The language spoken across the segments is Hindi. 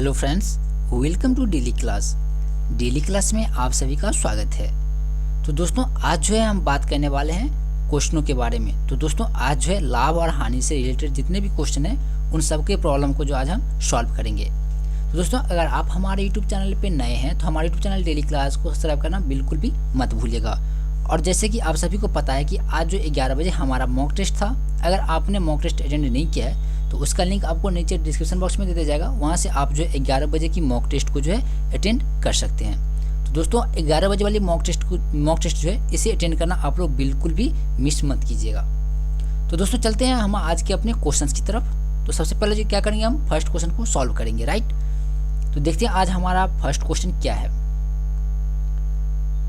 Hello friends, welcome to daily class. Daily class में आप सभी का स्वागत है। तो दोस्तों आज जो है हम बात करने वाले हैं क्वेश्चनों के बारे में। तो दोस्तों आज जो है लाभ और हानि से रिलेटेड जितने भी क्वेश्चन हैं उन सब के प्रॉब्लम को जो आज हम सॉल्व करेंगे। तो दोस्तों अगर आप हमारे यूट्यूब चैनल पे नए हैं तो हमारे यूट्यूब चैनल डेली क्लास को सब्सक्राइब करना बिल्कुल भी मत भूलिएगा। और जैसे कि आप सभी को पता है कि आज जो 11 बजे हमारा मॉक टेस्ट था, अगर आपने मॉक टेस्ट अटेंड नहीं किया है तो उसका लिंक आपको नीचे डिस्क्रिप्शन बॉक्स में दे दिया जाएगा। वहाँ से आप जो है 11 बजे की मॉक टेस्ट को जो है अटेंड कर सकते हैं। तो दोस्तों 11 बजे वाली मॉक टेस्ट जो है इसे अटेंड करना आप लोग बिल्कुल भी मिस मत कीजिएगा। तो दोस्तों चलते हैं हम आज के अपने क्वेश्चंस की तरफ। तो सबसे पहले जो क्या करेंगे, हम फर्स्ट क्वेश्चन को सॉल्व करेंगे, राइट। तो देखते हैं आज हमारा फर्स्ट क्वेश्चन क्या है।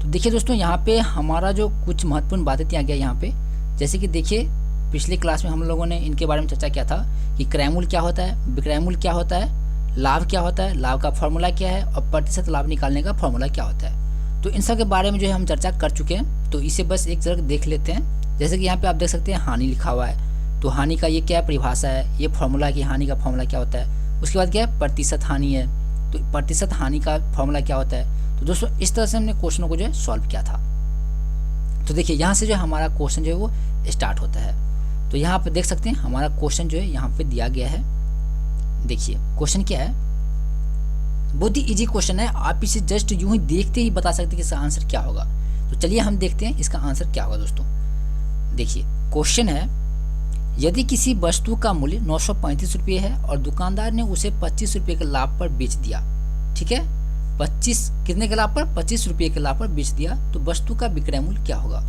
तो देखिए दोस्तों यहाँ पे हमारा जो कुछ महत्वपूर्ण बातें थी आ गया यहाँ पे। जैसे कि देखिए पिछले क्लास में हम लोगों ने इनके बारे में चर्चा किया था कि क्रय मूल्य क्या होता है, विक्रय मूल्य क्या होता है, लाभ क्या होता है, लाभ का फॉर्मूला क्या है और प्रतिशत लाभ निकालने का फॉर्मूला क्या होता है। तो इन सब के बारे में जो है हम चर्चा कर चुके हैं। तो इसे बस एक जगह देख लेते हैं। जैसे कि यहाँ पे आप देख सकते हैं हानि लिखा हुआ है। तो हानि का ये क्या परिभाषा है, ये फॉर्मूला की हानि का फॉर्मूला क्या होता है। उसके बाद क्या है, प्रतिशत हानि है। तो प्रतिशत हानि का फॉर्मूला क्या होता है। तो दोस्तों इस तरह से हमने क्वेश्चनों को जो है सॉल्व किया था। तो देखिए यहाँ से जो हमारा क्वेश्चन जो है वो स्टार्ट होता है। तो यहाँ पे देख सकते हैं हमारा क्वेश्चन जो है यहाँ पे दिया गया है। देखिए क्वेश्चन क्या है, बहुत ही इजी क्वेश्चन है। आप इसे जस्ट यूं ही देखते ही बता सकते हैं कि इसका आंसर क्या होगा। तो चलिए हम देखते हैं इसका आंसर क्या होगा। दोस्तों देखिए क्वेश्चन है, यदि किसी वस्तु का मूल्य 935 रुपये है और दुकानदार ने उसे 25 रुपये के लाभ पर बेच दिया, ठीक है, 25 कितने के लाभ पर, 25 रुपये के लाभ पर बेच दिया, तो वस्तु का विक्रय मूल्य क्या होगा।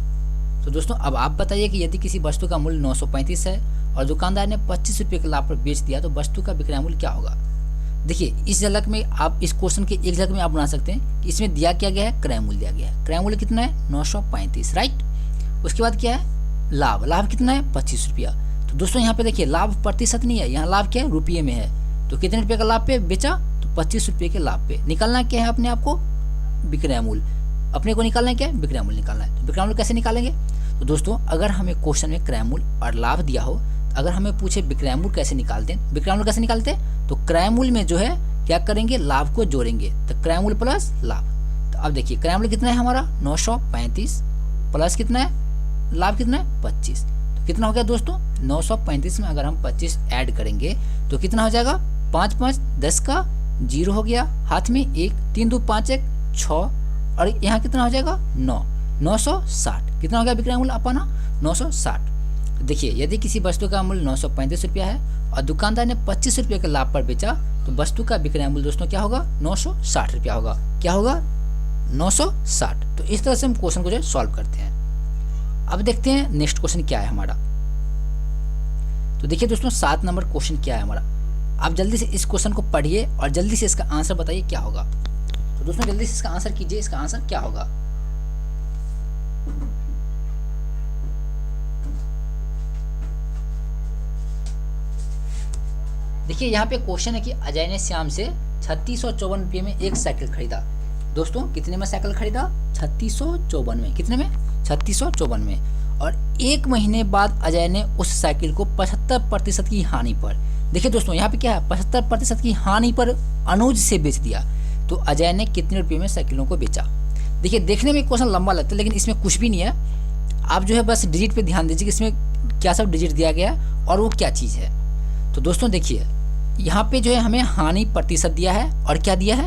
तो दोस्तों अब आप बताइए कि यदि किसी वस्तु का मूल्य 935 है और दुकानदार ने 25 रुपये के लाभ पर बेच दिया तो वस्तु का विक्रय मूल्य क्या होगा। देखिए इस झलक में आप इस क्वेश्चन के एक झलक में आप बना सकते हैं कि इसमें दिया क्या गया है, क्रय मूल्य दिया गया है। क्रय मूल्य कितना है, 935, राइट। उसके बाद क्या है, लाभ, लाभ कितना है, 25 रुपया। तो दोस्तों यहाँ पे देखिए लाभ प्रतिशत नहीं है, यहाँ लाभ क्या है, रुपये में है। तो कितने रुपये का लाभ पे बेचा, तो 25 रुपये के लाभ पे। निकालना क्या है अपने आपको, विक्रय मूल्य। अपने को निकालना है क्या है, विक्रय मूल्य निकालना है। तो विक्रय मूल्य कैसे निकालेंगे। तो दोस्तों अगर हमें क्वेश्चन में क्रय मूल्य और लाभ दिया हो, अगर हमें पूछे विक्रय मूल्य कैसे निकालते हैं, विक्रय मूल्य कैसे निकालते हैं, तो क्रय मूल्य में जो है क्या करेंगे, लाभ को जोड़ेंगे। तो क्रय मूल्य प्लस लाभ। तो अब देखिए क्रय मूल्य कितना है हमारा 935 प्लस कितना है, लाभ कितना है 25। तो कितना हो गया दोस्तों, 935 में अगर हम 25 ऐड करेंगे तो कितना हो जाएगा, 5 5 10 का 0 हो गया, हाथ में 1, 3 2 5 1 6 और यहाँ कितना हो जाएगा 9, 960। कितना हो गया विक्रय मूल्य अपना 960। देखिए यदि किसी वस्तु का मूल्य 935 रुपया है और दुकानदार ने 25 रुपये के लाभ पर बेचा तो वस्तु का विक्रय मूल्य दोस्तों क्या होगा, 960 रुपया होगा। क्या होगा, 960। तो इस तरह से हम क्वेश्चन को जो है सॉल्व करते हैं। अब देखते हैं नेक्स्ट क्वेश्चन क्या है हमारा। तो देखिए दोस्तों 7 नंबर क्वेश्चन क्या है हमारा। आप जल्दी से इस क्वेश्चन को पढ़िए और जल्दी से इसका आंसर बताइए क्या होगा। तो दोस्तों जल्दी से इसका आंसर कीजिए, इसका आंसर क्या होगा। देखिए यहाँ पे क्वेश्चन है कि अजय ने श्याम से 3654 रुपये में एक साइकिल खरीदा। दोस्तों कितने में साइकिल खरीदा, 3654 में। कितने में, 3654 में। और 1 महीने बाद अजय ने उस साइकिल को 75% की हानि पर, देखिए दोस्तों यहाँ पे क्या है, 75% की हानि पर अनुज से बेच दिया। तो अजय ने कितने रुपये में साइकिलों को बेचा। देखिए देखने में क्वेश्चन लंबा लगता है लेकिन इसमें कुछ भी नहीं है। आप जो है बस डिजिट पे ध्यान दीजिए कि इसमें क्या सब डिजिट दिया गया है और वो क्या चीज़ है। तो दोस्तों देखिए यहाँ पे जो है हमें हानि प्रतिशत दिया है और क्या दिया है,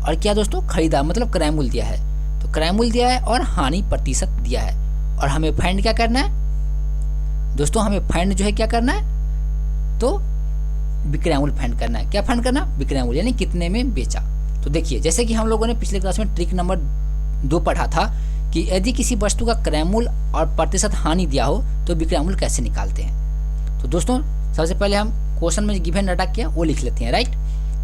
और क्या दोस्तों, खरीदा मतलब क्रय मूल्य दिया है। तो क्रय मूल्य दिया है और हानि प्रतिशत दिया है। और हमें फाइंड क्या करना है दोस्तों, हमें फाइंड जो है क्या करना है, तो विक्रय मूल्य फाइंड करना है। क्या फाइंड करना, विक्रय मूल्य, यानी कितने में बेचा। तो देखिए जैसे कि हम लोगों ने पिछले क्लास में ट्रिक नंबर 2 पढ़ा था कि यदि किसी वस्तु का क्रय मूल्य और प्रतिशत हानि दिया हो तो विक्रय मूल्य कैसे निकालते हैं। तो दोस्तों सबसे पहले हम क्वेश्चन में गिवन डाटा क्या वो लिख लेते हैं, राइट।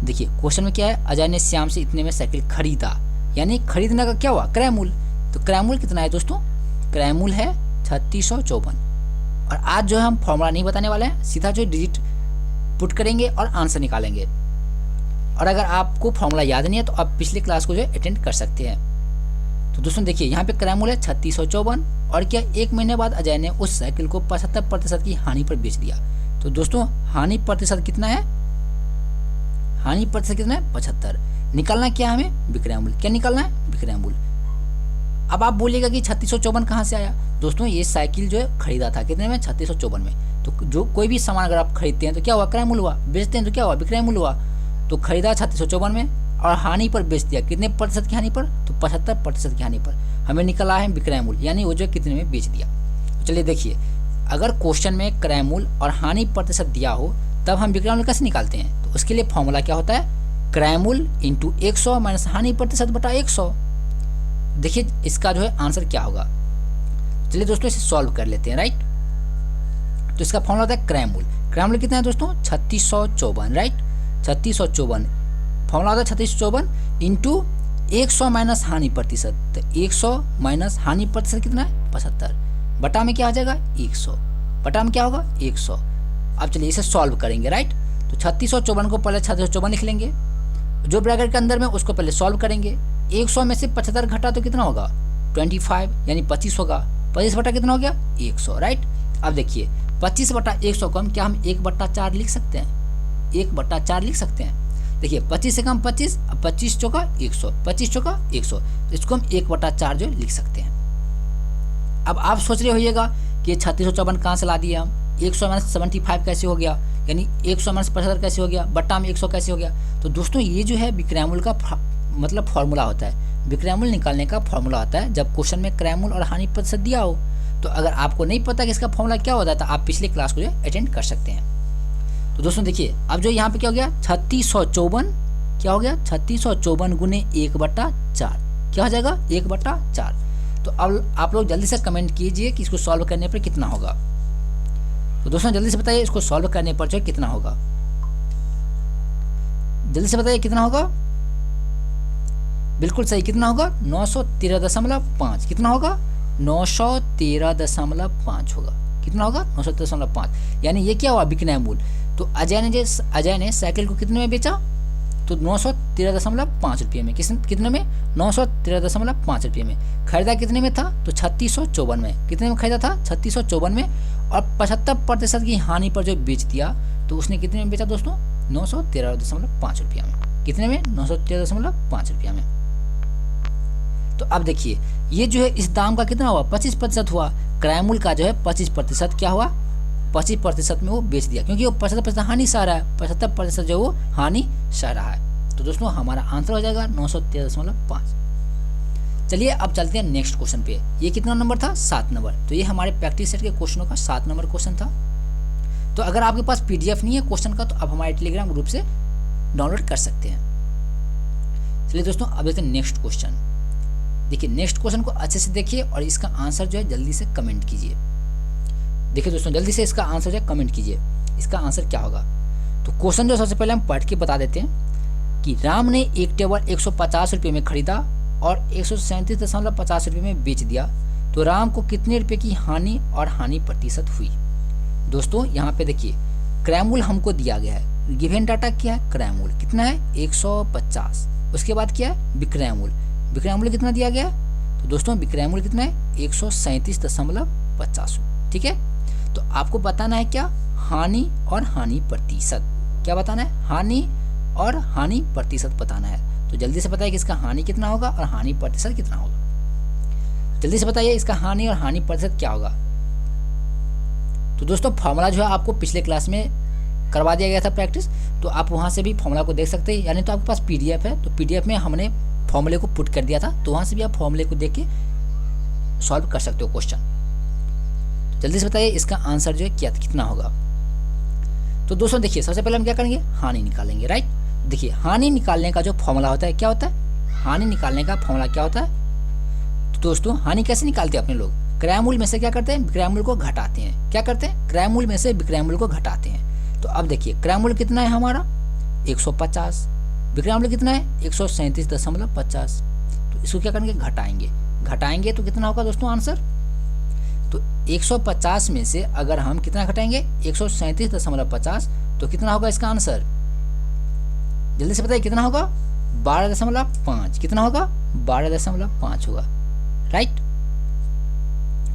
देखिए क्वेश्चन में क्या है, अजय ने श्याम से इतने में साइकिल खरीदा, यानी खरीदने का क्या हुआ, क्रय मूल्य। तो क्रय मूल्य कितना है दोस्तों, क्रय मूल्य है 3654। और आज जो है हम फॉर्मूला नहीं बताने वाले हैं, सीधा जो डिजिट पुट करेंगे और आंसर निकालेंगे। और अगर आपको फॉर्मूला याद नहीं है तो आप पिछले क्लास को जो है अटेंड कर सकते हैं। तो दोस्तों देखिए यहाँ पे क्रय मूल्य है 3654 और क्या 1 महीने बाद अजय ने उस साइकिल को 75% की हानि पर बेच दिया। तो दोस्तों हानि प्रतिशत कितना है, हानि प्रतिशत कितना है 75। निकालना क्या है हमें, विक्रय मूल्य। क्या निकालना है, विक्रय मूल्य। अब आप बोलिएगा कि 3654 कहाँ से आया। दोस्तों ये साइकिल जो है खरीदा था कितने में, 3654 में। तो जो कोई भी सामान अगर आप खरीदते हैं तो क्या हुआ, क्रय मूल्य हुआ। बेचते हैं तो क्या हुआ, विक्रय मूल्य हुआ। तो खरीदा 3654 में और हानि पर बेच दिया कितने प्रतिशत की हानि पर, तो 75% की हानि पर। हमें निकला है विक्रय मूल्य, यानी वो जो कितने में बेच दिया। तो चलिए देखिए, अगर क्वेश्चन में क्रय मूल्य और हानि प्रतिशत दिया हो तब हम विक्रय मूल्य कैसे निकालते हैं। तो उसके लिए फॉर्मूला क्या होता है, क्रय मूल्य इंटू 100 माइनस हानि प्रतिशत बटा 100। देखिए इसका जो है आंसर क्या होगा। चलिए दोस्तों इसे सॉल्व कर लेते हैं, राइट। तो इसका फॉर्मूला होता है क्रय मूल्य। क्रय मूल्य कितना है दोस्तों, 3654, राइट। 3654 फॉर्मूला होता है 3654 इंटू 100 माइनस हानि प्रतिशत। तो 100 माइनस हानि प्रतिशत कितना है 75, बटा में क्या आ जाएगा 100, बटा में क्या होगा 100। अब चलिए इसे सॉल्व करेंगे, राइट। तो 3654 को पहले 3654 लिख लेंगे, जो ब्रैकेट के अंदर में उसको पहले सॉल्व करेंगे। 100 में से 75 घटा तो कितना होगा 25, यानी 25 होगा। 25 बटा कितना हो गया 100, राइट। अब देखिए 25 बटा 100 को हम क्या हम 1/4 लिख सकते हैं, 1/4 लिख सकते हैं। देखिए 25 से कम 25, अब 25 चौका 100, 25 चौका 100, इसको हम 1/4 जो लिख सकते हैं। अब आप सोच रहे होइएगा कि 3654 कहाँ से ला दिए हम, 100 माइनस 75 कैसे हो गया, यानी 100 माइनस 75 कैसे हो गया, बट्टा में 100 कैसे हो गया। तो दोस्तों ये जो है विक्रय मूल्य का मतलब फॉर्मूला होता है। विक्रय मूल्य निकालने का फॉर्मूला होता है जब क्वेश्चन में क्रय मूल्य और हानि प्रतिशत दिया हो। तो अगर आपको नहीं पता कि इसका फॉर्मूला क्या होता है तो आप पिछले क्लास को जो अटेंड कर सकते हैं। तो दोस्तों देखिए अब जो यहाँ पे क्या हो गया 3654, क्या हो गया 3654 गुने 1/4, क्या हो जाएगा 1/4। तो अब आप लोग जल्दी से कमेंट कीजिए कि इसको सॉल्व करने पर कितना होगा। तो दोस्तों जल्दी से बताइए इसको सॉल्व करने पर जो कितना होगा, जल्दी से बताइए कितना होगा। बिल्कुल सही, कितना होगा 913.5, कितना होगा 913.5 होगा, कितना होगा 913.5। यानी ये क्या हुआ विक्रय मूल्य। तो अजय ने साइकिल को कितने में बेचा, तो 913.5 रुपये में। कितने में 913.5 रुपये में। खरीदा कितने में था, तो 3654 में। कितने में खरीदा था 3654 में, और 75% की हानि पर जो बेच दिया तो उसने कितने में बेचा दोस्तों 913.5 रुपया में। कितने में 913.5 रुपया में। तो अब देखिए ये जो है इस दाम का कितना हुआ 25% हुआ। क्रय मूल्य का जो है 25% क्या हुआ 25% में वो बेच दिया, क्योंकि वो 75% हानि सह रहा है, 75% जो वो हानि सह रहा है। तो दोस्तों हमारा आंसर हो जाएगा 913.5। चलिए अब चलते हैं नेक्स्ट क्वेश्चन पे। ये कितना नंबर था 7 नंबर। तो ये हमारे प्रैक्टिस सेट के क्वेश्चनों का 7 नंबर क्वेश्चन था। तो अगर आपके पास PDF नहीं है क्वेश्चन का तो आप हमारे टेलीग्राम ग्रुप से डाउनलोड कर सकते हैं। चलिए दोस्तों अब देखते हैं नेक्स्ट क्वेश्चन। देखिए नेक्स्ट क्वेश्चन को अच्छे से देखिए और इसका आंसर जो है जल्दी से कमेंट कीजिए। देखिए दोस्तों जल्दी से इसका आंसर जो है कमेंट कीजिए, इसका आंसर क्या होगा। तो क्वेश्चन जो सबसे पहले हम पढ़ के बता देते हैं कि राम ने एक टेबल 150 रुपये में खरीदा और 137.50 रुपये में बेच दिया, तो राम को कितने रुपए की हानि और हानि प्रतिशत हुई। दोस्तों यहाँ पे देखिए क्रय मूल्य हमको दिया गया है, गिवन डाटा क्या है क्रय मूल्य कितना है 150। उसके बाद क्या है विक्रय मूल्य, विक्रय मूल्य कितना दिया गया है, तो दोस्तों विक्रय मूल्य कितना है 137.50। ठीक है, तो आपको बताना है क्या हानि और हानि प्रतिशत। क्या बताना है हानि और हानि प्रतिशत बताना है। तो जल्दी से बताइए कि इसका हानि कितना होगा और हानि प्रतिशत कितना होगा। जल्दी से बताइए इसका हानि और हानि प्रतिशत क्या होगा। तो दोस्तों फॉर्मूला जो है आपको पिछले क्लास में करवा दिया गया था प्रैक्टिस, तो आप वहां से भी फॉर्मूला को देख सकते हैं, यानी तो आपके पास PDF है तो PDF में हमने फॉर्मूले को पुट कर दिया था, तो वहां से भी आप फॉर्मूले को देख के सॉल्व कर सकते हो क्वेश्चन। जल्दी से बताइए इसका आंसर जो है क्या कितना होगा। तो दोस्तों देखिए सबसे पहले हम क्या करेंगे हानि निकालेंगे, राइट। देखिए हानि निकालने का जो फॉर्मूला होता है क्या होता है, हानि निकालने का फॉर्मूला क्या होता है। तो दोस्तों हानि कैसे निकालते हैं अपने लोग, क्रय मूल्य में से क्या करते हैं विक्रय मूल्य को घटाते हैं। क्या करते हैं क्रय मूल्य में से विक्रय मूल्य को घटाते हैं। तो अब देखिए क्रय मूल्य कितना है हमारा 150, विक्रय मूल्य कितना है 137.50। तो इसको क्या करेंगे घटाएंगे तो कितना होगा दोस्तों आंसर। तो 150 में से अगर हम कितना घटाएंगे 137.50 तो कितना होगा इसका आंसर। जल्दी से बताइए कितना होगा 12.5। कितना होगा 12.5 होगा, राइट।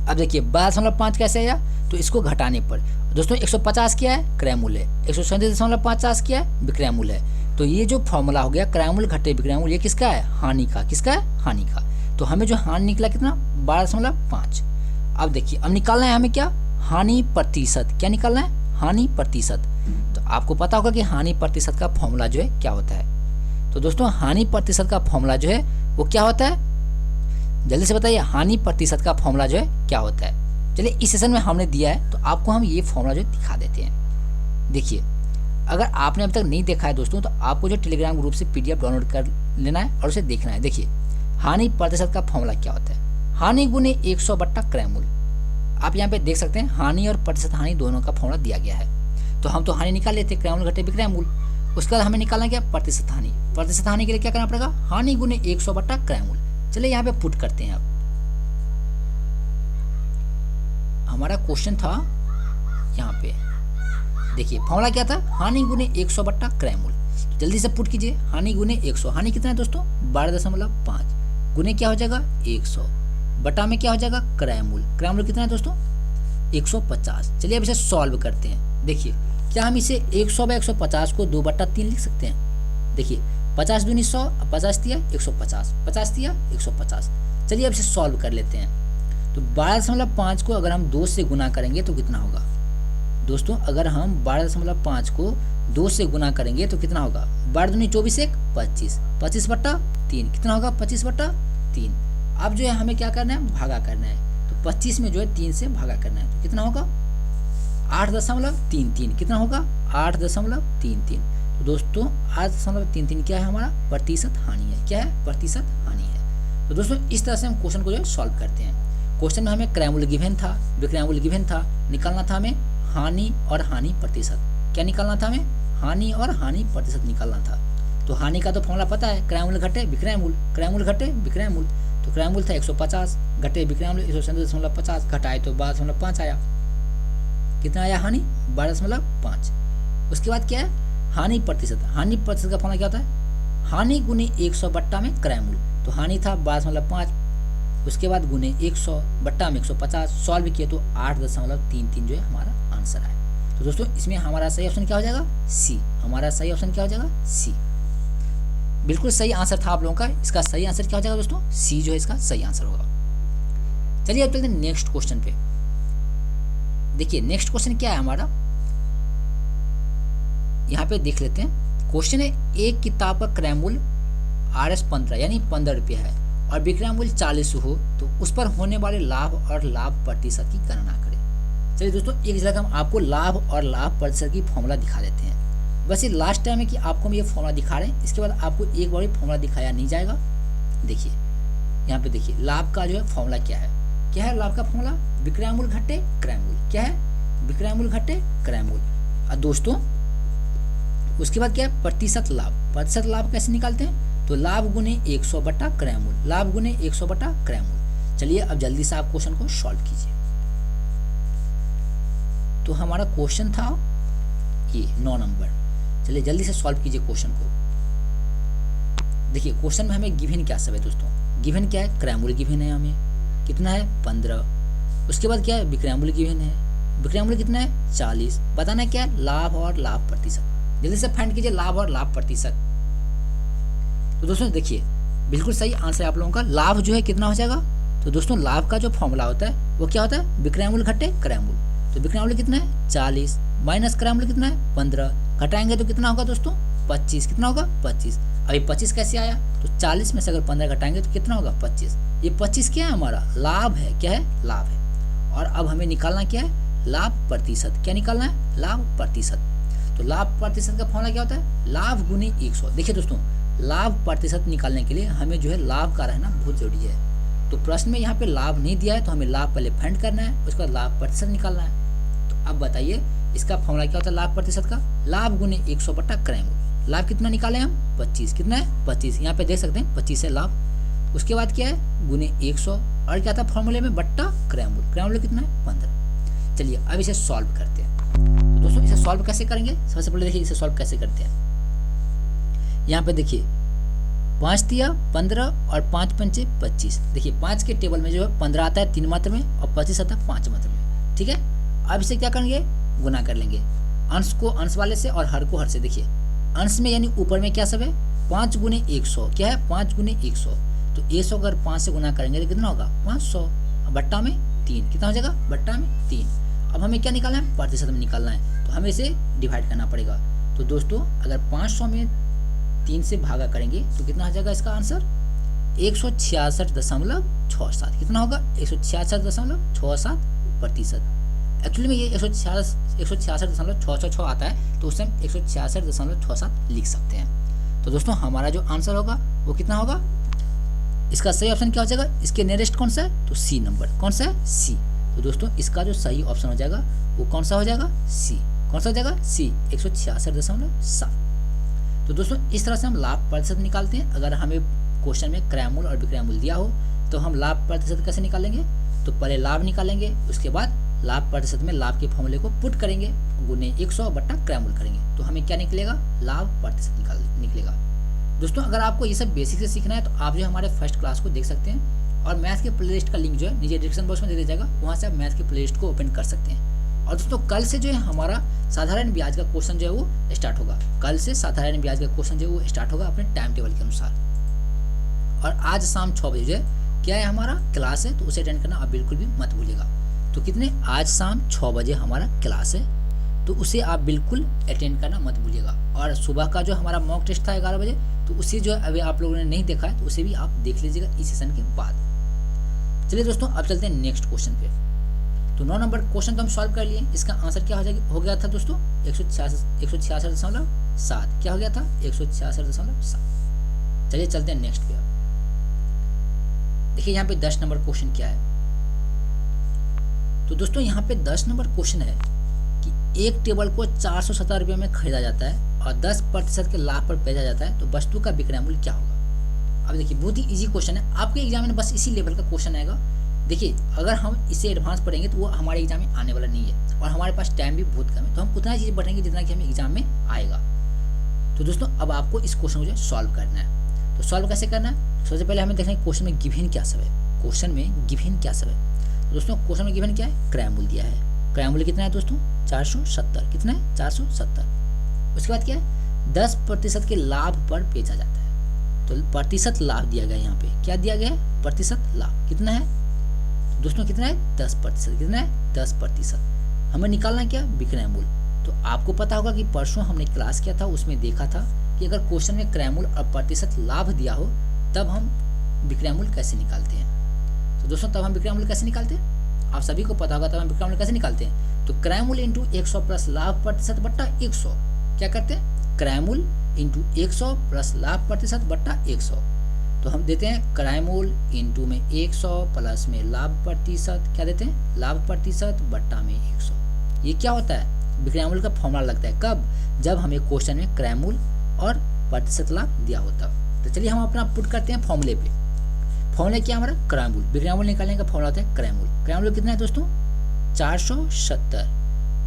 अब देखिए 12.5 कैसे आया, तो इसको घटाने पर दोस्तों 150 क्या है क्रय मूल्य है, 137.50 क्या है विक्रय मूल्य है। तो तो ये जो फॉर्मूला हो गया क्रयमूल घटे विक्रयमूल, ये किसका है? हानि का। किसका है? हानि का। तो हमें जो हानि निकला कितना? 12.5। अब देखिए, अब निकालना है हमें क्या? हानि प्रतिशत। क्या निकालना है? हानि प्रतिशत। तो आपको पता होगा कि हानि प्रतिशत का फॉर्मूला जो है क्या होता है। तो दोस्तों हानि प्रतिशत का फॉर्मूला जो है वो क्या होता है? जल्दी से बताइए, हानि प्रतिशत का फॉर्मूला जो है क्या होता है? चलिए, इस सेशन में हमने दिया है तो आपको हम ये फॉर्मूला जो दिखा देते हैं। देखिए, अगर आपने अभी तक नहीं देखा है दोस्तों, तो आपको जो टेलीग्राम ग्रुप से PDF डाउनलोड कर लेना है और उसे देखना है। देखिए, हानि प्रतिशत का फॉर्मूला क्या होता है? हानि गुने 100 बट्टा क्रयमूल। आप यहाँ पे देख सकते हैं हानि और प्रतिशत हानि दोनों का फॉर्मूला दिया गया है। तो हम तो हानि निकाल लेते हैं, क्रयमूल घटे विक्रयमूल। उसके बाद हमें निकालना क्या? प्रतिशत हानि। प्रतिशत हानि के लिए क्या करना पड़ेगा? हानि गुने 100 बट्टा क्रयमूल। चलिए यहाँ पे पुट करते हैं। अब हमारा क्वेश्चन था यहाँ पे, देखिए फॉर्मूला क्या था? हानि गुने 100 बट्टा क्रयमूल। जल्दी से पुट कीजिए। हानि गुने 100, हानि कितना है दोस्तों? 12.5 गुने क्या हो जाएगा? 100 बटा में क्या हो जाएगा? क्रयमूल। क्रयमूल कितना है दोस्तों? 150। चलिए अब इसे सॉल्व करते हैं। देखिए, क्या हम इसे 100/150 को 2/3 लिख सकते हैं? देखिए, 50 दूनी 100, 50 दिया 150, 50 दिया 150। चलिए अब इसे सॉल्व कर लेते हैं। तो 12.5 को अगर हम 2 से गुना करेंगे तो कितना होगा दोस्तों? अगर हम 12.5 को 2 से गुना करेंगे तो कितना होगा? 12 दूनी 24, 1 25, 25/3 कितना होगा? 25/3। अब जो है हमें क्या करना है? भागा करना है। तो 25 में जो है 3 से भागा करना है तो कितना होगा? 8.33। कितना होगा? 8.33। तो दोस्तों 8.33 क्या है? हमारा प्रतिशत हानि है। क्या है? प्रतिशत हानि है। तो दोस्तों इस तरह से हम क्वेश्चन को जो है सॉल्व करते हैं। क्वेश्चन में हमें क्रयमूल गिवन था, विक्रयमूल गिवन था, निकालना था हमें हानि और हानि प्रतिशत। क्या निकालना था हमें? हानि और हानि प्रतिशत निकालना था। तो हानि का तो फॉर्मूला पता है, क्रयमूल घटे विक्रयमूल। क्रयमूल घटे विक्रयमूल, तो क्रयमूल था 150, घटे विक्रयमूल 137.50, घटाए तो 12.5 आया। कितना आया? हानि 12.5। उसके बाद क्या है? हानि प्रतिशत। हानि प्रतिशत का फॉर्मूला क्या होता है? हानि गुने 100 बट्टा में क्रयमूल। तो हानि था 12.5, उसके बाद गुने 100 बट्टा में 150, सॉल्व किए तो 8.33 जो है हमारा आंसर है। तो दोस्तों इसमें हमारा सही ऑप्शन क्या हो जाएगा? सी। हमारा सही ऑप्शन क्या हो जाएगा? सी। बिल्कुल सही आंसर था आप लोगों का। इसका सही आंसर क्या हो जाएगा दोस्तों? सी जो है इसका सही आंसर होगा। चलिए अब चलते हैं नेक्स्ट क्वेश्चन पे। देखिए नेक्स्ट क्वेश्चन क्या है हमारा, यहाँ पे देख लेते हैं। क्वेश्चन है, एक किताब का क्रयमूल्य RS 15 यानी 15 रुपये है और विक्रयमूल्य 40 हो तो उस पर होने वाले लाभ और लाभ प्रतिशत की गणना करें। चलिए दोस्तों एक जगह हम आपको लाभ और लाभ प्रतिशत की फॉर्मूला दिखा देते हैं। वैसे लास्ट टाइम है कि आपको हम ये फॉर्मूला दिखा रहे हैं, इसके बाद आपको एक बार फॉर्मूला दिखाया नहीं जाएगा। देखिए यहाँ पे देखिए लाभ का जो है फॉर्मूला क्या है। क्या है लाभ का फॉर्मूला? विक्रयमूल्य घटे क्रयमूल्य। क्या है? विक्रयमूल्य घटे क्रयमूल्य। और दोस्तों उसके बाद क्या है? प्रतिशत लाभ। प्रतिशत लाभ कैसे निकालते हैं? तो लाभ गुने 100 बट्टा क्रयमूल्य। लाभ गुने 100 बट्टा क्रयमूल्य। चलिए अब जल्दी से आप क्वेश्चन को सॉल्व कीजिए। तो हमारा क्वेश्चन था ये 9 नंबर। चलिए जल्दी से सॉल्व कीजिए क्वेश्चन को। देखिए क्वेश्चन में हमें गिवन क्या सब है दोस्तों? गिवन क्या है? क्रयमूल्य गिवन है, हमें कितना है? 15। उसके बाद क्या है? विक्रयमूल्य गिवन है। विक्रयमूल्य कितना है? 40। बताना क्या है? लाभ और लाभ प्रतिशत। जल्दी से फाइंड कीजिए लाभ और लाभ प्रतिशत। तो दोस्तों देखिए बिल्कुल सही आंसर है आप लोगों का। लाभ जो है कितना हो जाएगा? तो दोस्तों लाभ का जो फॉर्मूला होता है वो क्या होता है? विक्रयमूल्य घटे क्रयमूल्य। तो विक्रयमूल्य कितना है? 40 माइनस क्रयमूल्य कितना है? 15। घटाएंगे तो कितना होगा दोस्तों? 25। कितना होगा? 25। अभी 25 कैसे आया? तो 40 में से अगर 15 घटाएंगे तो कितना होगा? 25। ये 25 क्या है? हमारा लाभ है। क्या है? लाभ है। और अब हमें निकालना क्या है? लाभ प्रतिशत। क्या निकालना है? लाभ प्रतिशत। तो लाभ प्रतिशत का फॉर्मूला क्या होता है? लाभ गुने 100। देखिए दोस्तों लाभ प्रतिशत निकालने के लिए हमें जो है लाभ का रहना बहुत जरूरी है। तो प्रश्न में यहाँ पे लाभ नहीं दिया है तो हमें लाभ पहले फाइंड करना है, उसके बाद लाभ प्रतिशत निकालना है। तो अब बताइए इसका फॉर्मूला क्या होता है लाभ प्रतिशत का? लाभ गुने 100 बट्टा क्रयमूल्य। लाभ कितना निकाले हम? 25। कितना है? 25। यहाँ पे देख सकते हैं 25 है लाभ। उसके बाद क्या है? गुने 100 और क्या था फॉर्मूले में? बट्टा क्रयमूल्य। क्रयमूल्य कितना है? 15। चलिए अब इसे सॉल्व करते हैं। तो दोस्तों इसे सॉल्व कैसे करेंगे? सबसे पहले देखिए इसे सॉल्व कैसे करते हैं। यहाँ पे देखिए 5 दिया 15 और 5 पंचे 25। देखिए 5 के टेबल में जो है 15 आता है 3 मात्रा में और 25 आता है 5 मात्रा में। ठीक है, अब इसे क्या करेंगे? गुना कर लेंगे। अंश को अंश वाले से और हर को हर से। देखिए अंश में यानी ऊपर में क्या सब है, 5 गुने 100, क्या है 5 गुने 100, तो 100 अगर 5 से गुना करेंगे तो कितना होगा 500, बट्टा में 3, कितना हो जाएगा बट्टा में 3। अब हमें क्या निकालना है, प्रतिशत में निकालना है, तो हमें इसे डिवाइड करना पड़ेगा। तो दोस्तों अगर 500 में 3 से भागा करेंगे तो कितना हो जाएगा इसका आंसर 166.67, कितना होगा 166.67%। एक्चुअली में ये 166.666 आता है, तो उससे हम 166.67 लिख सकते हैं। तो दोस्तों हमारा जो आंसर होगा वो कितना होगा, इसका सही ऑप्शन क्या हो जाएगा, इसके नियरेस्ट कौन सा है, तो सी नंबर, कौन सा है सी। तो दोस्तों इसका जो सही ऑप्शन हो जाएगा वो कौन सा हो जाएगा, सी। कौन सा हो जाएगा, सी, 166.7। तो दोस्तों इस तरह से हम लाभ प्रतिशत निकालते हैं। अगर हमें क्वेश्चन में क्रयमूल्य और विक्रयमूल्य दिया हो तो हम लाभ प्रतिशत कैसे निकालेंगे, तो पहले लाभ निकालेंगे, उसके बाद लाभ प्रतिशत में लाभ के फॉर्मूले को पुट करेंगे, गुने 100 बट्टा क्रयमूल्य करेंगे, तो हमें क्या निकलेगा, लाभ प्रतिशत निकलेगा। दोस्तों अगर आपको ये सब बेसिक से सीखना है तो आप जो हमारे फर्स्ट क्लास को देख सकते हैं, और मैथ के प्लेलिस्ट का लिंक जो है नीचे डिस्क्रिप्शन बॉक्स में दे दिया जाएगा, वहाँ से आप मैथ के प्लेलिस्ट को ओपन कर सकते हैं। और दोस्तों कल से जो है हमारा साधारण ब्याज का क्वेश्चन जो है वो स्टार्ट होगा, कल से साधारण ब्याज का क्वेश्चन जो है वो स्टार्ट होगा अपने टाइम टेबल के अनुसार। और आज शाम 6 बजे जो है क्या है हमारा क्लास है, तो उसे अटेंड करना आप बिल्कुल भी मत भूलिएगा। तो कितने, आज शाम 6 बजे हमारा क्लास है, तो उसे आप बिल्कुल अटेंड करना मत भूलिएगा। और सुबह का जो हमारा मॉक टेस्ट था 11 बजे, तो उसे जो अभी आप लोगों ने नहीं देखा है तो उसे भी आप देख लीजिएगा इस सेशन के बाद। चलिए दोस्तों अब चलते हैं नेक्स्ट क्वेश्चन पे। तो 9 नंबर क्वेश्चन तो हम सॉल्व कर लिए, इसका आंसर क्या हो गया था दोस्तों 166.7, क्या हो गया था 166.7। चलिए चलते हैं नेक्स्ट पे। देखिए यहाँ पे 10 नंबर क्वेश्चन क्या है। तो दोस्तों यहाँ पे 10 नंबर क्वेश्चन है कि एक टेबल को 470 रुपये में खरीदा जाता है और 10% के लाभ पर बेचा जाता है, तो वस्तु का विक्रय मूल्य क्या होगा। अब देखिए बहुत ही इजी क्वेश्चन है, आपके एग्जाम में बस इसी लेवल का क्वेश्चन आएगा। देखिए अगर हम इसे एडवांस पढ़ेंगे तो वो हमारे एग्जाम में आने वाला नहीं है, और हमारे पास टाइम भी बहुत कम है, तो हम उतना चीज़ पढ़ेंगे जितना कि हमें एग्जाम में आएगा। तो दोस्तों अब आपको इस क्वेश्चन को जो सॉल्व करना है, तो सॉल्व कैसे करना है, सबसे पहले हमें देखना है क्वेश्चन में गिवन क्या सब है। क्वेश्चन में गिवन क्या सब है, तो दोस्तों क्वेश्चन में गिवन क्या है, क्रय मूल्य दिया है। क्रय मूल्य कितना है दोस्तों 470, कितना है 470। उसके बाद क्या है 10% के लाभ पर बेचा जाता है, तो प्रतिशत लाभ दिया गया है। यहाँ पे क्या दिया गया है, प्रतिशत लाभ कितना है दोस्तों, कितना है 10%, कितना है 10%। हमें निकालना क्या, विक्रय मूल्य। तो आपको पता होगा कि परसों हमने क्लास किया था, उसमें देखा था कि अगर क्वेश्चन में क्रय मूल्य और प्रतिशत लाभ दिया हो तब हम विक्रय मूल्य कैसे निकालते हैं। तो दोस्तों तब हम विक्रय मूल्य कैसे निकालते हैं, आप सभी को पता होगा तब हम विक्रय मूल्य कैसे निकालते हैं। तो क्रय मूल्य इंटू 100 प्लस लाभ प्रतिशत बट्टा 100, क्या करते हैं, क्रय मूल्य इंटू 100 प्लस लाभ प्रतिशत बट्टा 100। तो हम देते हैं क्रय मूल्य इंटू में 100 प्लस में लाभ प्रतिशत, क्या देते हैं लाभ प्रतिशत बट्टा में 100। ये क्या होता है, विक्रय मूल्य का फॉर्मूला लगता है कब, जब हमें क्वेश्चन में क्रय मूल्य और प्रतिशत लाभ दिया होता। तो चलिए हम अपना पुट करते हैं फॉर्मूले पे। फॉर्मूला क्या हमारा, क्रय मूल्य, विक्रय मूल्य निकालने का फॉर्मूला होता है क्रय मूल्य। क्रय मूल्य कितना है दोस्तों 470,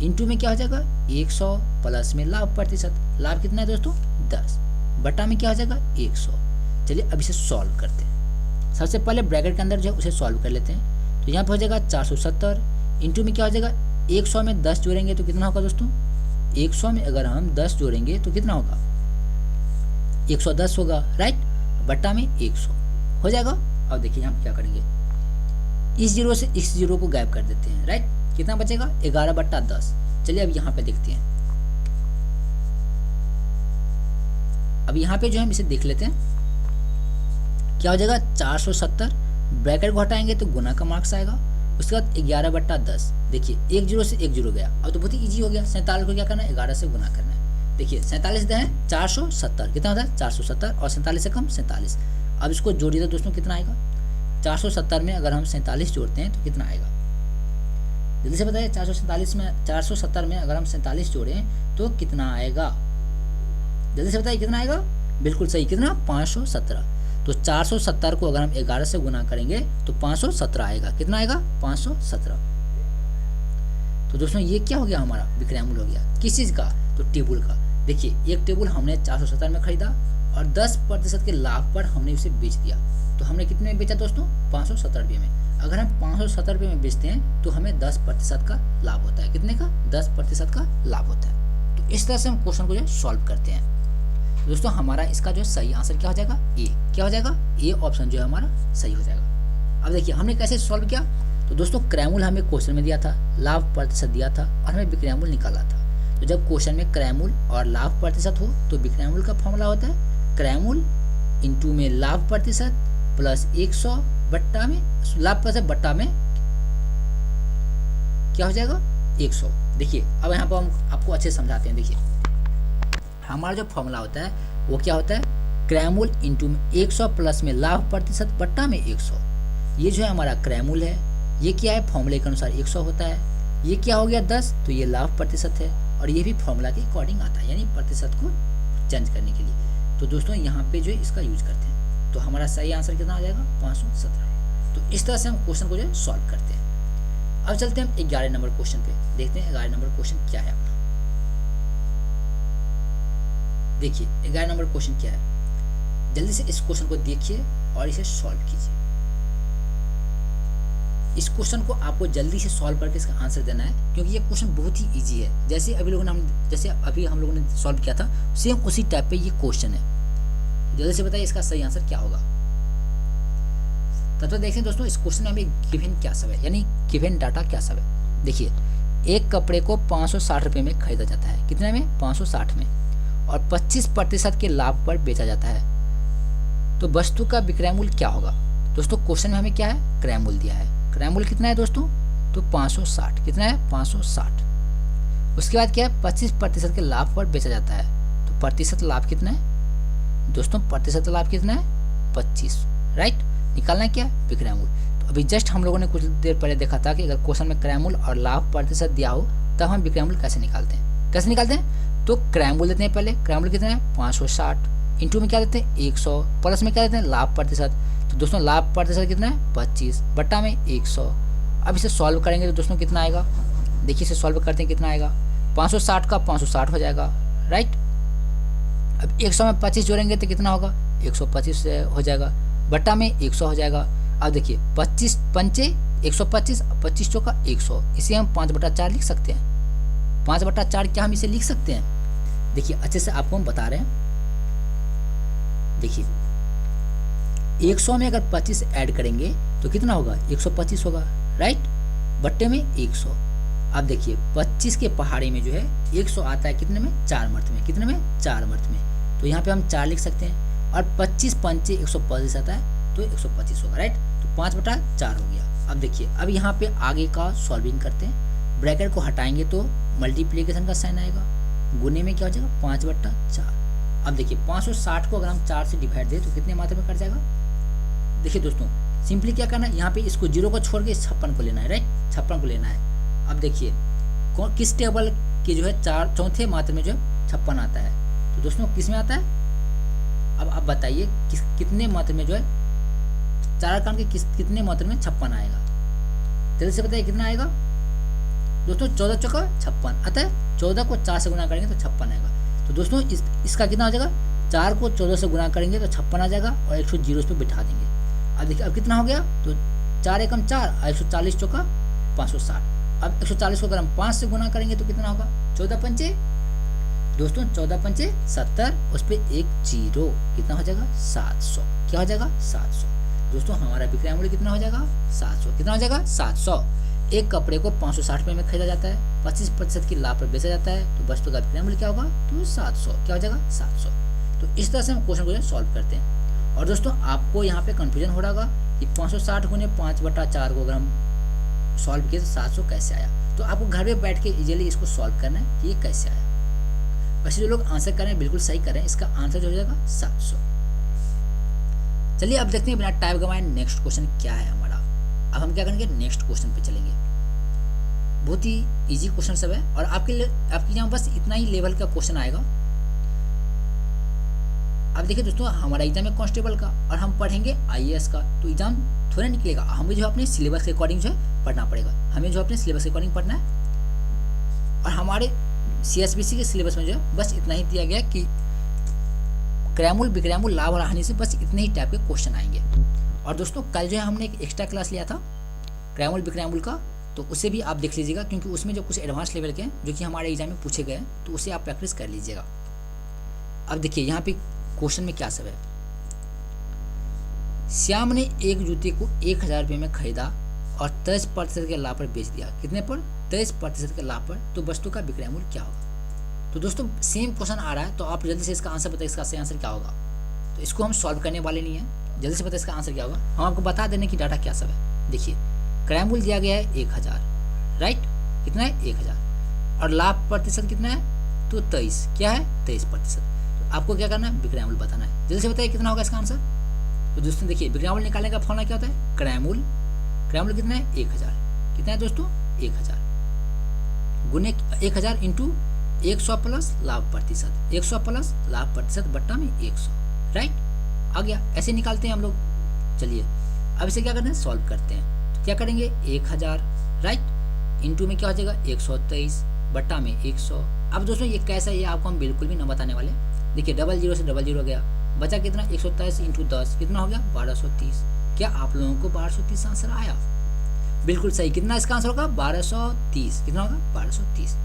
इंटू में क्या हो जाएगा 100 प्लस में लाभ प्रतिशत, लाभ कितना है दोस्तों 10, बटा में क्या हो जाएगा 100। चलिए अब इसे सॉल्व करते हैं। सबसे पहले ब्रैकेट के अंदर जो है उसे सॉल्व कर लेते हैं। तो यहाँ पे हो जाएगा 470, इंटू में क्या हो जाएगा 100 में 10 जोड़ेंगे तो कितना होगा दोस्तों, 100 में अगर हम 10 जोड़ेंगे तो कितना होगा 110 होगा, राइट, बट्टा में 100 हो जाएगा। अब देखिए हम क्या करेंगे, इस जीरो से इस जीरो को गायब कर देते हैं, राइट, कितना बचेगा 11 बट्टा 10। चलिए अब यहाँ पे देखते हैं। अब यहाँ पे जो हम इसे देख लेते हैं क्या हो जाएगा 470, ब्रैकेट को हटाएंगे तो गुना का मार्क्स आएगा, उसके बाद 11 बट्टा 10। देखिए एक जीरो से एक जीरो गया, अब तो बहुत ही ईजी हो गया। 47 को क्या करना है 11 से गुना करना है। देखिए 47 है 470, कितना होता है 470, और 47 से कम 47। अब इसको जोड़िए तो दोस्तों कितना आएगा, 470 में अगर हम 47 जोड़ते हैं तो कितना आएगा, जल्दी से बताइए। 470 में अगर हम 47 जोड़ें तो कितना आएगा, जल्दी से बताइए कितना आएगा, बिल्कुल सही, कितना 517। तो 470 को अगर हम 11 से गुना करेंगे तो 517 आएगा, कितना आएगा 517। तो दोस्तों ये क्या हो गया, हमारा विक्रय मूल्य हो गया, किस चीज का, तो टेबल का। देखिए एक टेबल हमने 470 में खरीदा और 10% के लाभ पर हमने उसे बेच दिया, तो हमने कितने में बेचा दोस्तों 570 रुपये में। अगर हम 570 रुपये में बेचते हैं तो हमें 10% का लाभ होता है, कितने का 10% का लाभ होता है। तो इस तरह से हम क्वेश्चन को जो सॉल्व करते हैं। दोस्तों हमारा इसका जो सही आंसर क्या हो जाएगा, ए। क्या हो जाएगा, ए ऑप्शन जो है हमारा सही हो जाएगा। अब देखिए हमने कैसे सॉल्व किया। तो दोस्तों क्रैमुल हमें क्वेश्चन में दिया था, लाभ प्रतिशत दिया था और हमें विक्रैमुल निकाला था। तो जब क्वेश्चन में क्रैमुल और लाभ प्रतिशत हो तो विक्रैमुल का फॉर्मूला होता है क्रैमुल इंटू में लाभ प्रतिशत प्लस 100 बट्टा में लाभ प्रतिशत बट्टा में क्या हो जाएगा 100। देखिए अब यहाँ पर हम आपको अच्छे से समझाते हैं। देखिए हमारा जो फॉर्मूला होता है वो क्या होता है क्रैमुल इंटू में 100 प्लस में लाभ प्रतिशत बट्टा में 100। ये जो है हमारा क्रैमुल है, ये क्या है फॉर्मूले के अनुसार 100 होता है। ये क्या हो गया 10, तो ये लाभ प्रतिशत है और ये भी फॉर्मूला के अकॉर्डिंग आता है, यानी प्रतिशत को चेंज करने के लिए। तो दोस्तों यहाँ पे जो है इसका यूज करते हैं। तो हमारा सही आंसर कितना आ जाएगा 517। तो इस तरह से हम क्वेश्चन को जो है सॉल्व करते हैं। अब चलते हैं हम 11 नंबर क्वेश्चन पे, देखते हैं 11 नंबर क्वेश्चन क्या है अपना। देखिए 11 नंबर क्वेश्चन क्या है, जल्दी से इस क्वेश्चन को देखिए और इसे सॉल्व कीजिए। इस क्वेश्चन को आपको जल्दी से सॉल्व करके इसका आंसर देना है, क्योंकि ये क्वेश्चन बहुत ही इजी है। जैसे अभी हम लोगों ने सॉल्व किया था सेम उसी टाइप पे ये क्वेश्चन है। जल्दी से बताइए इसका सही आंसर क्या होगा। तब तक देखते हैं दोस्तों इस क्वेश्चन में हमें गिवन क्या सब है, यानी गिवन डाटा क्या सब है। देखिए एक कपड़े को 560 रुपये में खरीदा जाता है, कितने में 560 में, और 25% के लाभ पर बेचा जाता है। तो वस्तु का विक्रय मूल्य क्या होगा। दोस्तों क्वेश्चन में हमें क्या है क्रय दिया है। क्रय मूल्य कितना है दोस्तों, तो 560, कितना है 560। उसके बाद क्या है 25% के लाभ पर बेचा जाता है। तो प्रतिशत लाभ कितना है दोस्तों, प्रतिशत लाभ कितना है 25, राइट। निकालना है क्या विक्रय मूल्य। तो अभी जस्ट हम लोगों ने कुछ देर पहले देखा था कि अगर क्वेश्चन में क्रय मूल्य और लाभ प्रतिशत दिया हो तब हम विक्रय मूल्य कैसे निकालते हैं। कैसे निकालते हैं, तो क्रय मूल्य देते हैं पहले, क्रय मूल्य कितना है 560, इंटू में क्या देते हैं 100, प्लस में क्या देते हैं लाभ प्रतिशत। तो दोस्तों लाभ प्रतिशत कितना है 25 बट्टा में 100। अब इसे सॉल्व करेंगे तो दोस्तों कितना आएगा, देखिए इसे सॉल्व करते हैं कितना आएगा 560 का 560 हो जाएगा, राइट। अब 100 में 25 जोड़ेंगे तो कितना होगा 125 हो जाएगा, बट्टा में 100 हो जाएगा। अब देखिए 25 पंचे 125, 25 चौका 100, इसे हम 5/4 लिख सकते हैं। 5/4 क्या हम इसे लिख सकते हैं। देखिए अच्छे से आपको हम बता रहे हैं। देखिए 100 में अगर 25 ऐड करेंगे तो कितना होगा 125 होगा, राइट, बट्टे में 100। अब देखिए 25 के पहाड़े में जो है 100 आता है कितने में 4 मर्थ में, कितने में 4 मर्थ में। तो यहाँ पे हम 4 लिख सकते हैं, और 25 पंचे 125 आता है तो 125 होगा, राइट। तो 5/4 हो गया। अब देखिए अब यहाँ पे आगे का सॉल्विंग करते हैं। ब्रैकेट को हटाएंगे तो मल्टीप्लीकेशन का साइन आएगा, गुने में क्या हो जाएगा 5/4। अब देखिए 560 को अगर हम 4 से डिवाइड दें तो कितने मात्रा में कट जाएगा। देखिए दोस्तों सिंपली क्या करना है, यहाँ पे इसको 0 को छोड़ के 56 को लेना है, राइट, 56 को लेना है। अब देखिए किस टेबल के जो है चौथे मात्रा में जो है 56 आता है। तो दोस्तों किस में आता है, अब आप बताइए कितने मात्रा में जो है 4 कान के कितने मात्रा में 56 आएगा। जल्दी से बताइए कितना आएगा दोस्तों, 14 चौका 56 आता है। 14 को 4 से गुना करेंगे तो 56 आएगा। तो दोस्तों इसका कितना हो जाएगा, 4 को 14 से गुना करेंगे तो 56 आ जाएगा, और 100 इस पर बिठा देंगे। अब देखिए अब कितना हो गया, तो 4 एकम 4, 140 चौका 560। अब 140 को अगर हम 5 से गुना करेंगे तो कितना होगा 14 पंचे दोस्तों 14 पंचे 70, उस पर 1 0, कितना हो जाएगा 700। क्या हो जाएगा 700। दोस्तों हमारा विक्रय मूल्य कितना हो जाएगा 700। कितना हो जाएगा 700। एक कपड़े को 560 रुपये में खरीदा जाता है, 25% की लाभ पर बेचा जाता है, तो वस्तु का विक्रय मूल्य क्या होगा तो 700। क्या हो जाएगा 700। तो इस तरह से हम क्वेश्चन को सॉल्व करते हैं। और दोस्तों आपको यहाँ पे कंफ्यूजन हो रहा होगा कि 560 गुने 5/4 को अगर हम सॉल्व किए तो 700 कैसे आया। तो आपको घर में बैठ के इजीली इसको सॉल्व करना है कि ये कैसे आया। वैसे जो लोग आंसर कर रहे हैं बिल्कुल सही कर रहे हैं, इसका आंसर जो हो जाएगा 700। चलिए अब देखते हैं बिना टाइम गवाए नेक्स्ट क्वेश्चन क्या है हमारा। अब हम क्या करेंगे नेक्स्ट क्वेश्चन पे चलेंगे। बहुत ही इजी क्वेश्चन सब है, और आपके यहाँ बस इतना ही लेवल का क्वेश्चन आएगा। अब देखिए दोस्तों हमारा एग्जाम है कांस्टेबल का, और हम पढ़ेंगे IAS का, तो एग्जाम थोड़ा निकलेगा। हमें जो अपने सिलेबस के अकॉर्डिंग जो है पढ़ना पड़ेगा, हमें जो अपने सिलेबस के अकॉर्डिंग पढ़ना है। और हमारे CSBC के सिलेबस में जो है बस इतना ही दिया गया कि क्रैमुल विक्रैमुल लाभ और हानि से बस इतने ही टाइप के क्वेश्चन आएंगे। और दोस्तों कल जो है हमने एक एक्स्ट्रा क्लास लिया था क्रैमुल विक्रैमुल का, तो उसे भी आप देख लीजिएगा, क्योंकि उसमें जो कुछ एडवांस लेवल के हैं जो कि हमारे एग्जाम में पूछे गए हैं, तो उसे आप प्रैक्टिस कर लीजिएगा। अब देखिए यहाँ पे क्वेश्चन में क्या सब है। श्याम ने एक जूते को 1000 रुपये में खरीदा और 23% के लाभ पर बेच दिया। कितने पर? 23% के लाभ पर। तो वस्तु का विक्रय मूल्य क्या होगा? तो दोस्तों सेम क्वेश्चन आ रहा है, तो आप जल्दी से इसका आंसर बताइए, इसका सही आंसर क्या होगा। तो इसको हम सॉल्व करने वाले नहीं है, जल्दी से बताइए इसका आंसर क्या होगा। हम आपको बता देने की डाटा क्या सब है। देखिए क्रय मूल्य दिया गया है 1000, राइट, कितना है 1000, और लाभ प्रतिशत कितना है? तो 23, क्या है 23%। तो आपको क्या करना है? विक्रय मूल्य बताना है। जल्दी से बताइए कितना होगा इसका आंसर। तो दोस्तों देखिए विक्रय मूल्य निकालने का फॉर्मूला क्या होता है? क्रय मूल्य। क्रय मूल्य कितना है? 1000। कितना है दोस्तों? 1000 गुने 1000 इंटू 100 प्लस लाभ प्रतिशत, 100 प्लस लाभ प्रतिशत बट्टा में 100, राइट, आ गया। ऐसे निकालते हैं हम लोग। चलिए अब इसे क्या करते हैं? सॉल्व करते हैं। तो क्या करेंगे? 1000, राइट, इंटू में क्या हो जाएगा? 123 बट्टा में 100। अब दोस्तों ये कैसा है, ये आपको हम बिल्कुल भी न बताने वाले। देखिए 00 से 00 गया, बचा कितना? 123 इंटू 10, कितना हो गया? 1230। क्या आप लोगों को 1230 आंसर आया? बिल्कुल सही। कितना इसका आंसर होगा? 1230। कितना होगा? 1230।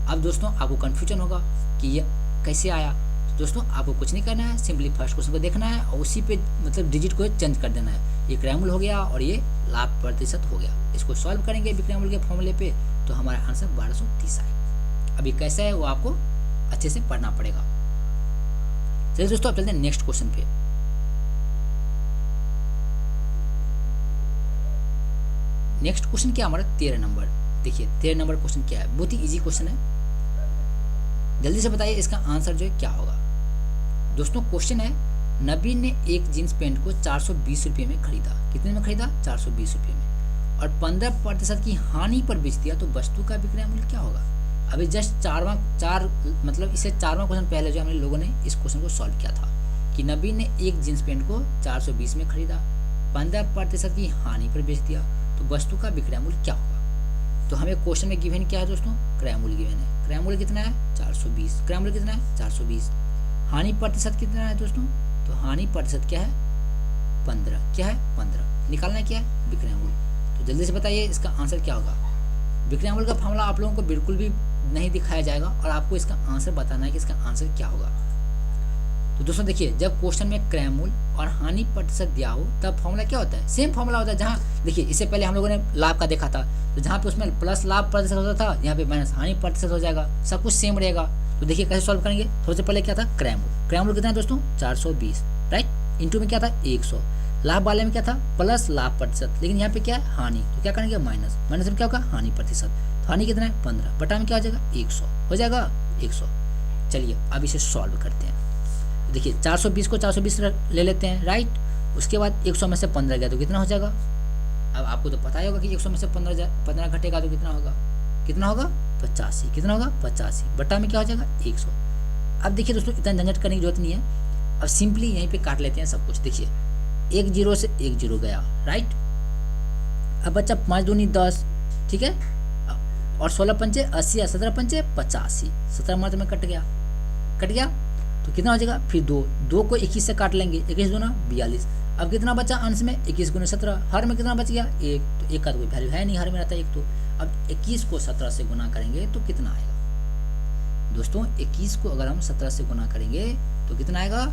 अब दोस्तों आपको कंफ्यूजन होगा कि ये कैसे आया। तो दोस्तों आपको कुछ नहीं करना है, सिंपली फर्स्ट क्वेश्चन को देखना है और उसी पे मतलब डिजिट को चेंज कर देना है। ये क्रय मूल्य हो गया और ये लाभ प्रतिशत हो गया। इसको सॉल्व करेंगे विक्रय मूल्य के फॉर्मूले पे, तो हमारा आंसर 1230 आएगा। अब ये कैसा है वो आपको अच्छे से पढ़ना पड़ेगा। चलिए दोस्तों अब चलते हैं नेक्स्ट क्वेश्चन पे। नेक्स्ट क्वेश्चन क्या हमारा 13 नंबर। देखिए 13 नंबर क्वेश्चन क्या है, बहुत ही इजी क्वेश्चन है। जल्दी से बताइए इसका आंसर जो है क्या होगा। दोस्तों क्वेश्चन है, नबीन ने एक जींस पैंट को 420 रुपये में खरीदा। कितने में खरीदा? 420 रुपये में, और 15% की हानि पर बेच दिया। तो वस्तु का विक्रय मूल्य क्या होगा? अभी जस्ट मतलब इससे 4वां क्वेश्चन पहले जो हम लोगों ने इस क्वेश्चन को सॉल्व किया था कि नबीन ने एक जींस पैंट को 420 में खरीदा, 15% की हानि पर बेच दिया। तो वस्तु का विक्रय मूल्य क्या होगा? तो हमें क्वेश्चन में गिवन क्या है दोस्तों? क्रय मूल्य गिवन है। क्रय मूल्य कितना है? 420। क्रय मूल्य कितना है? 420। हानि प्रतिशत कितना है दोस्तों? तो हानि प्रतिशत क्या है? 15। क्या है? 15। निकालना क्या है? विक्रय मूल्य। तो जल्दी से बताइए इसका आंसर क्या होगा। विक्रय मूल्य का फॉर्मूला आप लोगों को बिल्कुल भी नहीं दिखाया जाएगा और आपको इसका आंसर बताना है कि इसका आंसर क्या होगा। तो दोस्तों देखिए जब क्वेश्चन में क्रय मूल्य और हानि प्रतिशत दिया हो तब फॉर्मूला क्या होता है? सेम फॉर्मूला होता है। जहाँ देखिए इससे पहले हम लोगों ने लाभ का देखा था, तो जहाँ पे उसमें प्लस लाभ प्रतिशत होता था, यहाँ पे माइनस हानि प्रतिशत हो जाएगा, सब कुछ सेम रहेगा। तो देखिए कैसे सॉल्व करेंगे। सबसे पहले क्या था? क्रय मूल्य। क्रय मूल्य कितना है दोस्तों? 420, राइट, इंटू में क्या था? 100। लाभ वाले में क्या था? प्लस लाभ प्रतिशत, लेकिन यहाँ पे क्या है? हानि। तो क्या करेंगे? माइनस। माइनस में क्या होगा? हानि प्रतिशत। तो हानि कितना है? 15 बटा में क्या हो जाएगा? 100 हो जाएगा 100। चलिए अब इसे सॉल्व करते हैं। देखिए 420 को 420 ले लेते हैं, राइट, उसके बाद 100 में से 15 गया तो कितना हो जाएगा? अब आपको तो पता ही होगा कि 100 में से 15 घटेगा तो कितना होगा? कितना होगा? 85। कितना होगा? 85 बटा में क्या हो जाएगा? 100। अब देखिए दोस्तों इतना झंझट करने की जरूरत नहीं है। अब सिंपली यहीं पे काट लेते हैं सब कुछ। देखिए 1 0 से 1 0 गया, राइट। अब बच्चा 5 दूनी 10, ठीक है, और 16 पंचे 80 और 17 पंचे 85, 17 मात्र में कट गया तो कितना हो जाएगा? फिर 2 को 21 से काट लेंगे, 21 दूना 42। अब कितना बचा अंश में? 21 गुने 17। हर में कितना बच गया? 1। तो 1 का तो कोई वैल्यू है नहीं, हर में रहता है 1। तो अब 21 को 17 से गुना करेंगे तो कितना आएगा दोस्तों? 21 को अगर हम 17 से गुना करेंगे तो कितना आएगा?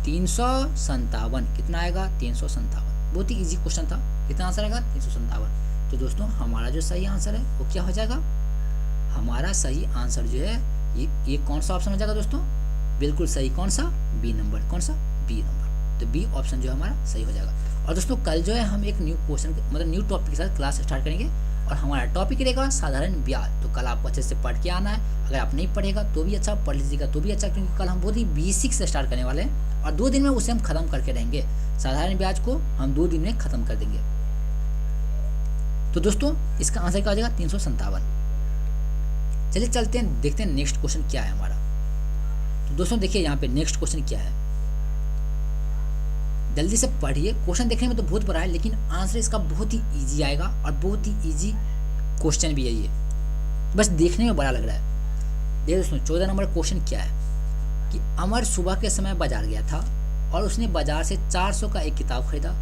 357। कितना आएगा? 357। बहुत ही इजी क्वेश्चन था। कितना आंसर आएगा? 357। तो दोस्तों हमारा जो सही आंसर है वो क्या हो जाएगा? हमारा सही आंसर जो है ये कौन सा ऑप्शन हो जाएगा दोस्तों? बिल्कुल सही। कौन सा? B number. कौन सा? B number. तो बी ऑप्शन जो है हमारा सही हो जाएगा। और दोस्तों कल जो है हम एक न्यू क्वेश्चन मतलब न्यू टॉपिक के साथ क्लास स्टार्ट करेंगे और हमारा टॉपिक रहेगा साधारण ब्याज। तो कल आपको अच्छे से पढ़ के आना है। अगर आप नहीं पढ़ेगा तो भी अच्छा, पढ़ लीजिएगा तो भी अच्छा, क्योंकि कल हम बहुत ही बेसिक से स्टार्ट करने वाले हैं और 2 दिन में उसे हम खत्म करके रहेंगे। साधारण ब्याज को हम 2 दिन में खत्म कर देंगे। तो दोस्तों इसका आंसर क्या हो जाएगा? 357। चलिए चलते हैं, देखते हैं नेक्स्ट क्वेश्चन क्या है हमारा। तो दोस्तों देखिए यहाँ पे नेक्स्ट क्वेश्चन क्या है, जल्दी से पढ़िए। क्वेश्चन देखने में तो बहुत बड़ा है लेकिन आंसर इसका बहुत ही इजी आएगा और बहुत ही इजी क्वेश्चन भी है ये, बस देखने में बड़ा लग रहा है। देखिए दोस्तों 14 नंबर क्वेश्चन क्या है कि अमर सुबह के समय बाजार गया था और उसने बाजार से 400 का एक किताब खरीदा।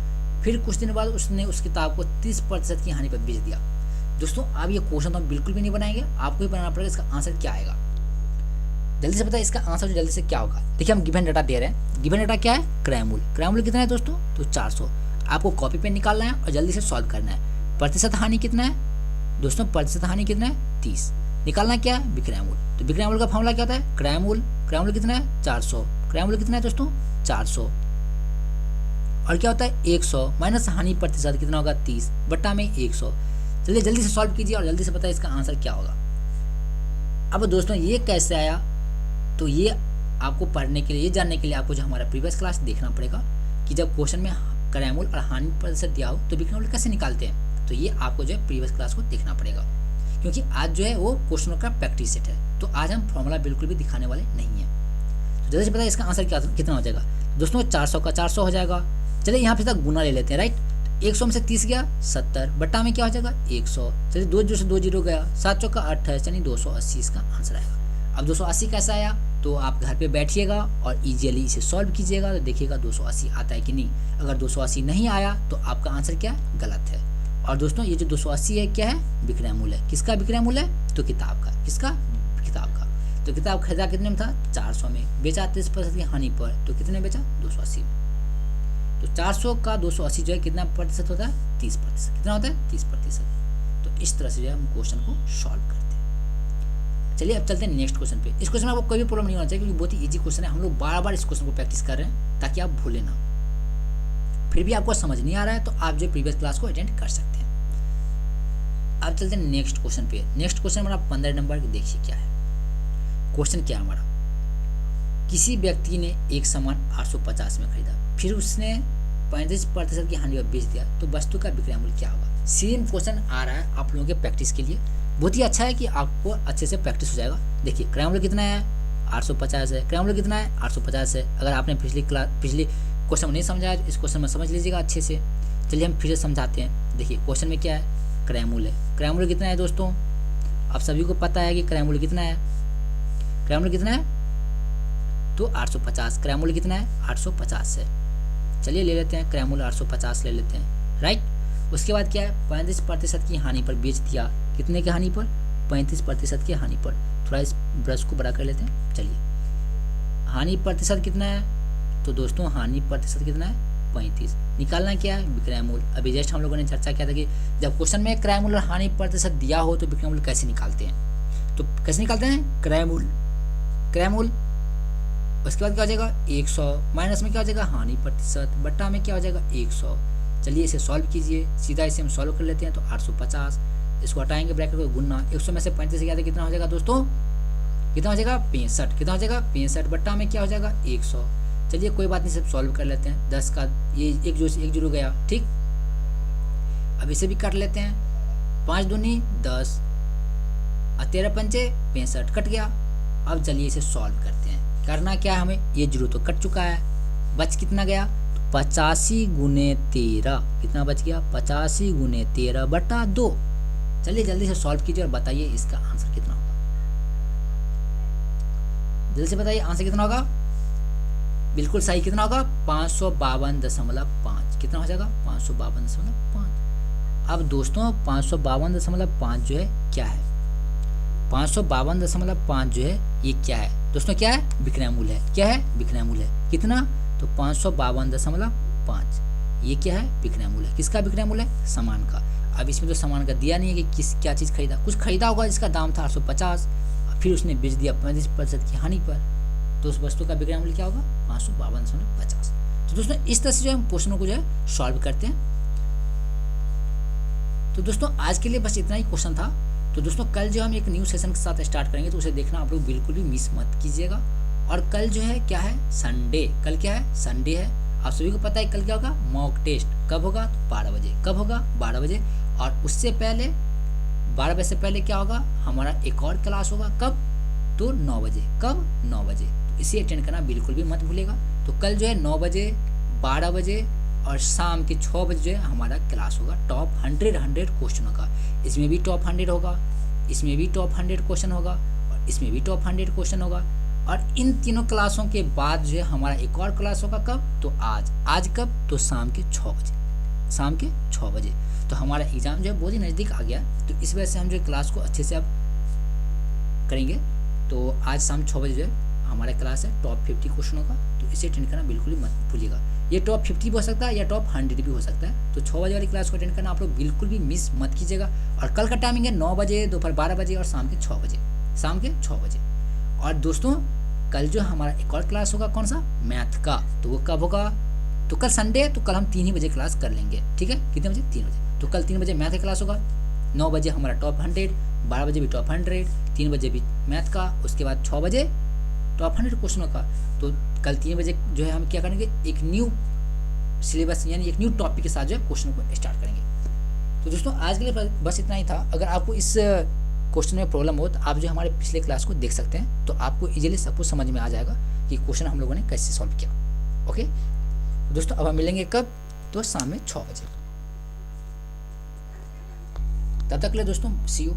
फिर कुछ दिन बाद उसने उस किताब को 30% की हानि पर बेच दिया। दोस्तों अब ये क्वेश्चन तो हम बिल्कुल भी नहीं बनाएंगे, आपको ही बनाना पड़ेगा इसका आंसर क्या आएगा। जल्दी से बताइए इसका आंसर जो जल्दी से क्या होगा। देखिए हम गिवन डाटा दे रहे हैं, गिवन डाटा क्या है, क्रैमूल। क्रैमूल कितना है दोस्तों, तो 400। आपको कॉपी पे निकालना है और जल्दी से सॉल्व करना है। प्रतिशत हानि कितना है दोस्तों, प्रतिशत हानि कितना है 30। निकालना क्या है, विक्रैमूल। तो विक्रैमूल का फॉर्मूला क्या होता है, क्रैमूल। क्रैमूल कितना है 400, क्रैमूल कितना है दोस्तों 400। और क्या होता है 100 माइनस हानि प्रतिशत कितना होगा 30 बट्टा में 100। चलिए जल्दी से सॉल्व कीजिए और जल्दी से बताइए इसका आंसर क्या होगा। अब दोस्तों ये कैसे आया, तो ये आपको पढ़ने के लिए, ये जानने के लिए आपको जो हमारा प्रीवियस क्लास देखना पड़ेगा कि जब क्वेश्चन में क्रैमूल और हानि प्रतिशत दिया हो तो विक्रैमूल कैसे निकालते हैं। तो ये आपको जो है प्रीवियस क्लास को देखना पड़ेगा, क्योंकि आज जो है वो क्वेश्चनों का प्रैक्टिस सेट है। तो आज हम फॉर्मूला बिल्कुल भी दिखाने वाले नहीं है। तो जल्दी से बताइए इसका आंसर कितना हो जाएगा दोस्तों। 400 का 400 हो जाएगा। चलिए यहाँ पे तक गुना ले लेते हैं, राइट। 100 में से 30 गया 70 बट्टा में क्या हो जाएगा 100। चलिए 2 जीरो से 2 जीरो गया, 7 चौका 28, यानी 280 इसका आंसर आएगा। अब 280 कैसा आया, तो आप घर पे बैठिएगा और इजीली इसे सॉल्व कीजिएगा, तो देखिएगा 280 आता है कि नहीं। अगर 280 नहीं आया तो आपका आंसर क्या है, गलत है। और दोस्तों ये जो 280 है क्या है, विक्रयमूल्य है। किसका विक्रयमूल्य है, तो किताब का। किसका, किताब का। तो किताब खरीदा कितने में था, 400 में। बेचा 30% की हानि पर, तो कितने बेचा 280। तो 400 का 280 जो है कितना प्रतिशत होता है, 30%। कितना होता है 30%। तो इस तरह से जो है हम क्वेश्चन को सॉल्व करते हैं। चलिए अब चलते हैं नेक्स्ट क्वेश्चन पे। इस क्वेश्चन में आपको कोई भी प्रॉब्लम नहीं होना चाहिए, क्योंकि बहुत ही इजी क्वेश्चन है। हम लोग बार बार इस क्वेश्चन को प्रैक्टिस कर रहे हैं ताकि आप भूलें ना। फिर भी आपको समझ नहीं आ रहा है तो आप जो प्रीवियस क्लास को अटेंड कर सकते हैं। अब चलते हैं नेक्स्ट क्वेश्चन पे। नेक्स्ट क्वेश्चन हमारा 15 नंबर, देखिए क्या है क्वेश्चन। क्या हमारा, किसी व्यक्ति ने एक सामान 850 में खरीदा, फिर उसने 35% की हानि पर बेच दिया, तो वस्तु का विक्रय मूल्य क्या होगा। सेम क्वेश्चन आ रहा है आप लोगों के प्रैक्टिस के लिए। बहुत ही अच्छा है कि आपको अच्छे से प्रैक्टिस हो जाएगा। देखिए क्रय मूल्य कितना है 850 है। क्रय मूल्य कितना है 850 है। अगर आपने पिछली क्वेश्चन में नहीं समझा इस क्वेश्चन में समझ लीजिएगा अच्छे से। चलिए हम फिर से समझाते हैं। देखिए क्वेश्चन में क्या है, क्रय मूल्य। क्रय मूल्य कितना है दोस्तों, आप सभी को पता है कि क्रय मूल्य कितना है। क्रय मूल्य कितना है, तो 850। क्रय मूल्य कितना है 850 है। चलिए ले लेते हैं क्रय मूल्य 850 ले लेते हैं, राइट। उसके बाद क्या है, 35% की हानि पर बेच दिया। कितने की हानि पर, 35% की हानि पर। थोड़ा इस ब्रश को बड़ा कर लेते हैं। चलिए हानि प्रतिशत कितना है, तो दोस्तों हानि प्रतिशत कितना है 35। निकालना क्या है, विक्रय मूल्य। अभी जस्ट हम लोगों ने चर्चा किया था कि जब क्वेश्चन में क्रय मूल्य और हानि प्रतिशत दिया हो तो विक्रय मूल्य कैसे निकालते हैं। तो कैसे निकालते हैं, क्रय मूल्य। क्रय मूल्य, उसके बाद क्या हो जाएगा 100 माइनस में क्या हो जाएगा हानि प्रतिशत बट्टा में क्या हो जाएगा 100। चलिए इसे सॉल्व कीजिए, सीधा इसे हम सॉल्व कर लेते हैं। तो 850, इसको हटाएंगे ब्रैकेट को, गुना 100 में से 35 गया कितना हो जाएगा दोस्तों, कितना हो जाएगा 65। कितना हो जाएगा 65 बट्टा में क्या हो जाएगा 100। चलिए कोई बात नहीं, सब सॉल्व कर लेते हैं। 10 का ये एक जीरो गया, ठीक। अब इसे भी काट लेते हैं। 5 दूनी 10 और 13 पंचे 65 कट गया। अब चलिए इसे सॉल्व करते हैं। करना क्या है हमें, ये जीरो तो कट चुका है, बच कितना गया, तो 85 गुने 13। कितना बच गया 85 गुने 13 बट्टा 2। चलिए जल्दी से सॉल्व कीजिए और बताइए इसका आंसर कितना होगा। जल्दी से बताइए आंसर कितना होगा, बिल्कुल सही। कितना होगा 552.5। कितना हो जाएगा 552.5। अब दोस्तों 552.5 जो है क्या है, 552.5 जो है ये क्या है दोस्तों, क्या है विक्रय मूल्य है। क्या है विक्रय मूल्य है, कितना, तो 552.5। ये क्या है विक्रय मूल्य है। किसका विक्रय मूल्य है, सामान का। अब इसमें तो सामान का दिया नहीं है कि किस क्या चीज़ खरीदा, कुछ खरीदा होगा जिसका दाम था 850, फिर उसने बेच दिया 35% की हानि पर, तो उस वस्तु का विक्रय मूल्य क्या होगा 552.50। तो दोस्तों इस तरह से जो हम क्वेश्चनों को जो है सॉल्व करते हैं। तो दोस्तों आज के लिए बस इतना ही क्वेश्चन था। तो दोस्तों कल जो हम एक न्यू सेशन के साथ स्टार्ट करेंगे, तो उसे देखना आप लोग बिल्कुल भी मिस मत कीजिएगा। और कल जो है क्या है, संडे। कल क्या है, संडे है। आप सभी को पता है कल क्या होगा, मॉक टेस्ट। कब होगा, तो 12 बजे। कब होगा 12 बजे। और उससे पहले 12 बजे से पहले क्या होगा, हमारा एक और क्लास होगा। कब, तो 9 बजे। कब, 9 बजे। तो इसे अटेंड करना बिल्कुल भी मत भूलिएगा। तो कल जो है 9 बजे, 12 बजे और शाम के 6 बजे जो है हमारा क्लास होगा टॉप 100 क्वेश्चनों का। इसमें भी टॉप 100 होगा, इसमें भी टॉप 100 क्वेश्चन होगा, और इसमें भी टॉप 100 क्वेश्चन होगा। और इन तीनों क्लासों के बाद जो है हमारा एक और क्लास होगा। कब, तो आज कब, तो शाम के 6 बजे। शाम के 6 बजे। तो हमारा एग्जाम जो है बहुत ही नज़दीक आ गया। तो इस वजह से हम जो क्लास को अच्छे से अब करेंगे। तो आज शाम 6 बजे जो है हमारा क्लास है टॉप 50 क्वेश्चनों का, तो इसे अटेंड करना बिल्कुल ही मत भूलिएगा। ये टॉप 50 भी हो सकता है या टॉप 100 भी हो सकता है। तो 6 बजे वाली क्लास को अटेंड करना आप लोग बिल्कुल भी मिस मत कीजिएगा। और कल का टाइमिंग है 9 बजे, दोपहर 12 बजे और शाम के 6 बजे। और दोस्तों कल जो हमारा एक और क्लास होगा, कौन सा, मैथ का, तो वो कब होगा, तो कल संडे है तो कल हम 3 ही बजे क्लास कर लेंगे, ठीक है, कितने बजे, 3 बजे। तो कल 3 बजे मैथ का क्लास होगा, 9 बजे हमारा टॉप 100, 12 बजे भी टॉप 100, 3 बजे भी मैथ का, उसके बाद 6 बजे टॉप 100 क्वेश्चनों का। तो कल 3 बजे जो है हम क्या करेंगे, एक न्यू सिलेबस यानी एक न्यू टॉपिक के साथ जो है क्वेश्चन को स्टार्ट करेंगे। तो दोस्तों आज के लिए बस इतना ही था। अगर आपको इस क्वेश्चन में प्रॉब्लम हो तो आप जो हमारे पिछले क्लास को देख सकते हैं, तो आपको इजीली सब कुछ समझ में आ जाएगा कि क्वेश्चन हम लोगों ने कैसे सॉल्व किया। ओके दोस्तों, अब हम मिलेंगे कब, तो शाम में 6 बजे। तब तक के लिए दोस्तों सी यू।